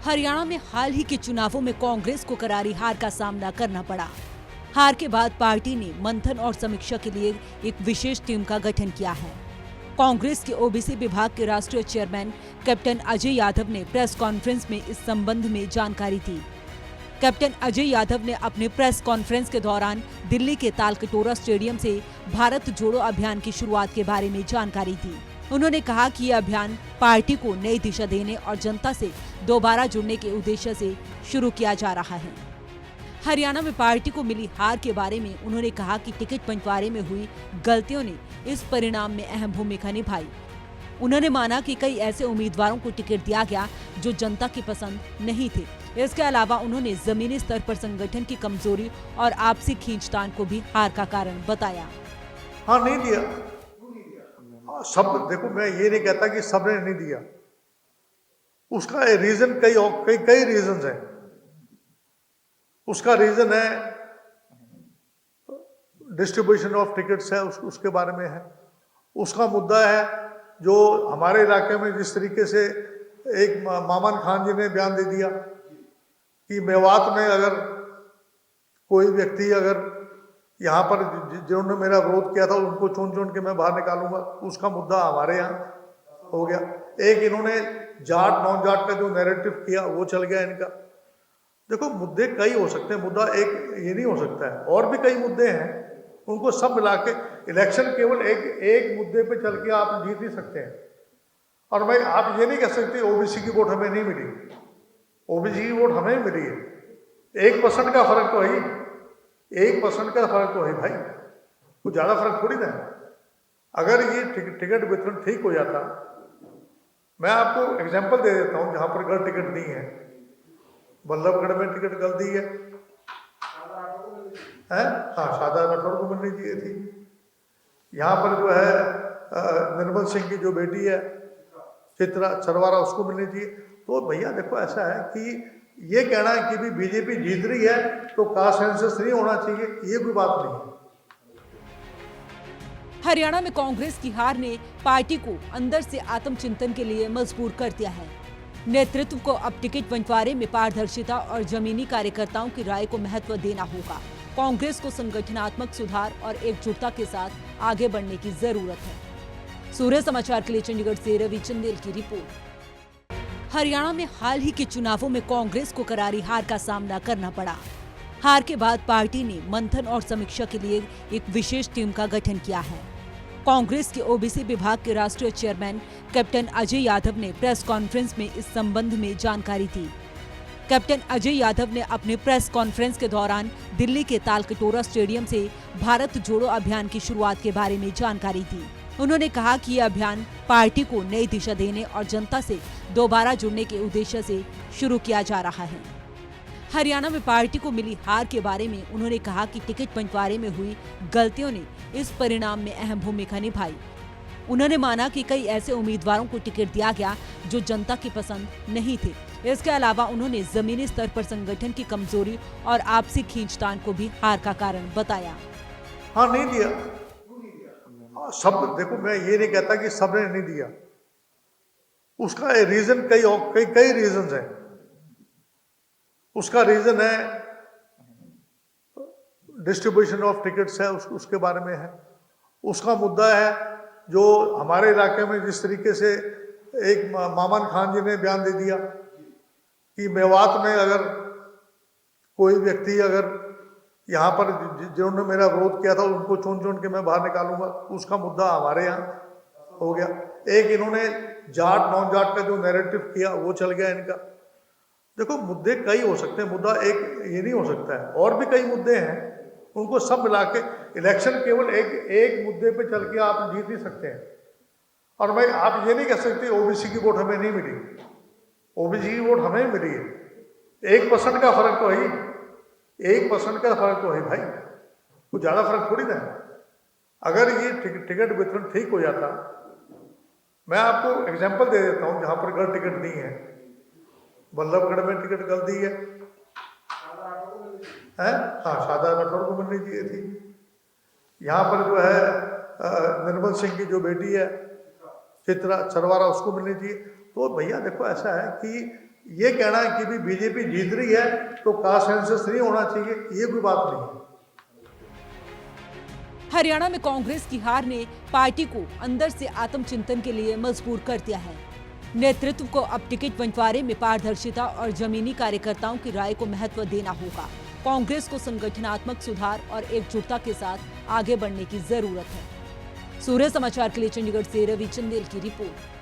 हरियाणा में हाल ही के चुनावों में कांग्रेस को करारी हार का सामना करना पड़ा। हार के बाद पार्टी ने मंथन और समीक्षा के लिए एक विशेष टीम का गठन किया है। कांग्रेस के ओबीसी विभाग के राष्ट्रीय चेयरमैन कैप्टन अजय यादव ने प्रेस कॉन्फ्रेंस में इस संबंध में जानकारी दी। कैप्टन अजय यादव ने अपने प्रेस कॉन्फ्रेंस के दौरान दिल्ली के तालकटोरा स्टेडियम से भारत जोड़ो अभियान की शुरुआत के बारे में जानकारी दी। उन्होंने कहा कि यह अभियान पार्टी को नई दिशा देने और जनता से दोबारा जुड़ने के उद्देश्य से शुरू किया जा रहा है। हरियाणा में पार्टी को मिली हार के बारे में उन्होंने कहा कि टिकट बंटवारे में हुई गलतियों ने इस परिणाम में अहम भूमिका निभाई। उन्होंने माना कि कई ऐसे उम्मीदवारों को टिकट दिया गया जो जनता की पसंद नहीं थे। इसके अलावा उन्होंने जमीनी स्तर पर संगठन की कमजोरी और आपसी खींचतान को भी हार का कारण बताया। हाँ, नहीं दिया। सब देखो, मैं ये नहीं कहता कि सबने नहीं दिया। उसका रीजन कई रीजन है। उसका रीजन है डिस्ट्रीब्यूशन ऑफ टिकट्स है, उसके बारे में है। उसका मुद्दा है जो हमारे इलाके में जिस तरीके से एक मामन खान जी ने बयान दे दिया कि मेवात में अगर कोई व्यक्ति अगर यहाँ पर जिन्होंने मेरा विरोध किया था उनको चुन के मैं बाहर निकालूंगा, उसका मुद्दा हमारे यहाँ हो गया। एक इन्होंने जाट नॉन जाट का जो नैरेटिव किया वो चल गया इनका। देखो, मुद्दे कई हो सकते हैं, मुद्दा एक ये नहीं हो सकता है, और भी कई मुद्दे हैं। उनको सब मिला के इलेक्शन केवल एक मुद्दे पे चल के आप जीत नहीं सकते हैं। और मैं आप ये नहीं कह सकते ओबीसी की वोट हमें नहीं मिली। ओबीसी की वोट हमें मिली है। 1% का फर्क तो है ही, 1% का फर्क तो है भाई, कुछ ज्यादा फर्क थोड़ी ना है। अगर ये टिकट वितरण ठीक हो जाता, मैं आपको एग्जांपल दे देता हूं जहां पर गलत टिकट दी है। बल्लभगढ़ में टिकट गलत दी है, हाँ, शारदा राठौर को मिलनी चाहिए थी। यहाँ पर जो है निर्मल सिंह की जो बेटी है चित्रा चरवारा, उसको मिलनी चाहिए। तो भैया देखो, ऐसा है कि ये कहना है कि भी बीजेपी जीत रही है तो कास्ट सेंसस नहीं होना चाहिए, ये कोई बात नहीं है। हरियाणा में कांग्रेस की हार ने पार्टी को अंदर से आत्मचिंतन के लिए मजबूर कर दिया है। नेतृत्व को अब टिकट बंटवारे में पारदर्शिता और जमीनी कार्यकर्ताओं की राय को महत्व देना होगा। कांग्रेस को संगठनात्मक सुधार और एकजुटता के साथ आगे बढ़ने की जरूरत है। सूर्य समाचार के लिए चंडीगढ़ से रवि चंदेल की रिपोर्ट। हरियाणा में हाल ही के चुनावों में कांग्रेस को करारी हार का सामना करना पड़ा। हार के बाद पार्टी ने मंथन और समीक्षा के लिए एक विशेष टीम का गठन किया है। कांग्रेस के ओबीसी विभाग के राष्ट्रीय चेयरमैन कैप्टन अजय यादव ने प्रेस कॉन्फ्रेंस में इस संबंध में जानकारी दी। कैप्टन अजय यादव ने अपने प्रेस कॉन्फ्रेंस के दौरान दिल्ली के तालकटोरा स्टेडियम से भारत जोड़ो अभियान की शुरुआत के बारे में जानकारी दी। उन्होंने कहा कि यह अभियान पार्टी को नई दिशा देने और जनता से दोबारा जुड़ने के उद्देश्य से शुरू किया जा रहा है। हरियाणा में पार्टी को मिली हार के बारे में उन्होंने कहा कि टिकट बंटवारे में हुई गलतियों ने इस परिणाम में अहम भूमिका निभाई। उन्होंने माना कि कई ऐसे उम्मीदवारों को टिकट दिया गया जो जनता की पसंद नहीं थे। इसके अलावा उन्होंने जमीनी स्तर पर संगठन की कमजोरी और आपसी खींचतान को भी हार का कारण बताया। हाँ, नहीं दिया। सब देखो, मैं ये नहीं कहता कि सबने नहीं दिया। उसका रीजन कई रीजन है। उसका रीजन है डिस्ट्रीब्यूशन ऑफ टिकट्स है, उसके बारे में है। उसका मुद्दा है जो हमारे इलाके में जिस तरीके से एक मामन खान जी ने बयान दे दिया कि मेवात में अगर कोई व्यक्ति अगर यहाँ पर जिन्होंने मेरा विरोध किया था उनको चुन के मैं बाहर निकालूंगा, उसका मुद्दा हमारे यहाँ हो गया। एक इन्होंने जाट नॉन जाट का जो नैरेटिव किया वो चल गया इनका। देखो, मुद्दे कई हो सकते हैं, मुद्दा एक ये नहीं हो सकता है, और भी कई मुद्दे हैं। उनको सब मिला के इलेक्शन केवल एक मुद्दे पे चल के आप जीत नहीं सकते हैं। और मैं आप ये नहीं कह सकते ओबीसी की वोट हमें नहीं मिली। ओबीसी की वोट हमें मिली है। 1% का फर्क तो है ही, 1% का फर्क तो है भाई, कुछ ज्यादा फर्क थोड़ी ना है। अगर ये टिकट वितरण ठीक हो जाता, मैं आपको एग्जांपल दे देता हूं जहां पर गलत टिकट दी है। बल्लभगढ़ में टिकट गलत दी है, हाँ, शारदा राठौर को मिलनी चाहिए थी। यहाँ पर जो है निर्मल सिंह की जो बेटी है चित्रा चरवारा, उसको मिलनी चाहिए। तो भैया देखो, ऐसा है कि ये कहना है कि भी बीजेपी जीत रही है तो कास्ट सेंसस नहीं होना चाहिए, ये कोई बात नहीं है। हरियाणा में कांग्रेस की हार ने पार्टी को अंदर से आत्मचिंतन के लिए मजबूर कर दिया है। नेतृत्व को अब टिकट बंटवारे में पारदर्शिता और जमीनी कार्यकर्ताओं की राय को महत्व देना होगा। कांग्रेस को संगठनात्मक सुधार और एकजुटता के साथ आगे बढ़ने की जरूरत है। सूर्य समाचार के लिए चंडीगढ़ से रवि चंदेल की रिपोर्ट।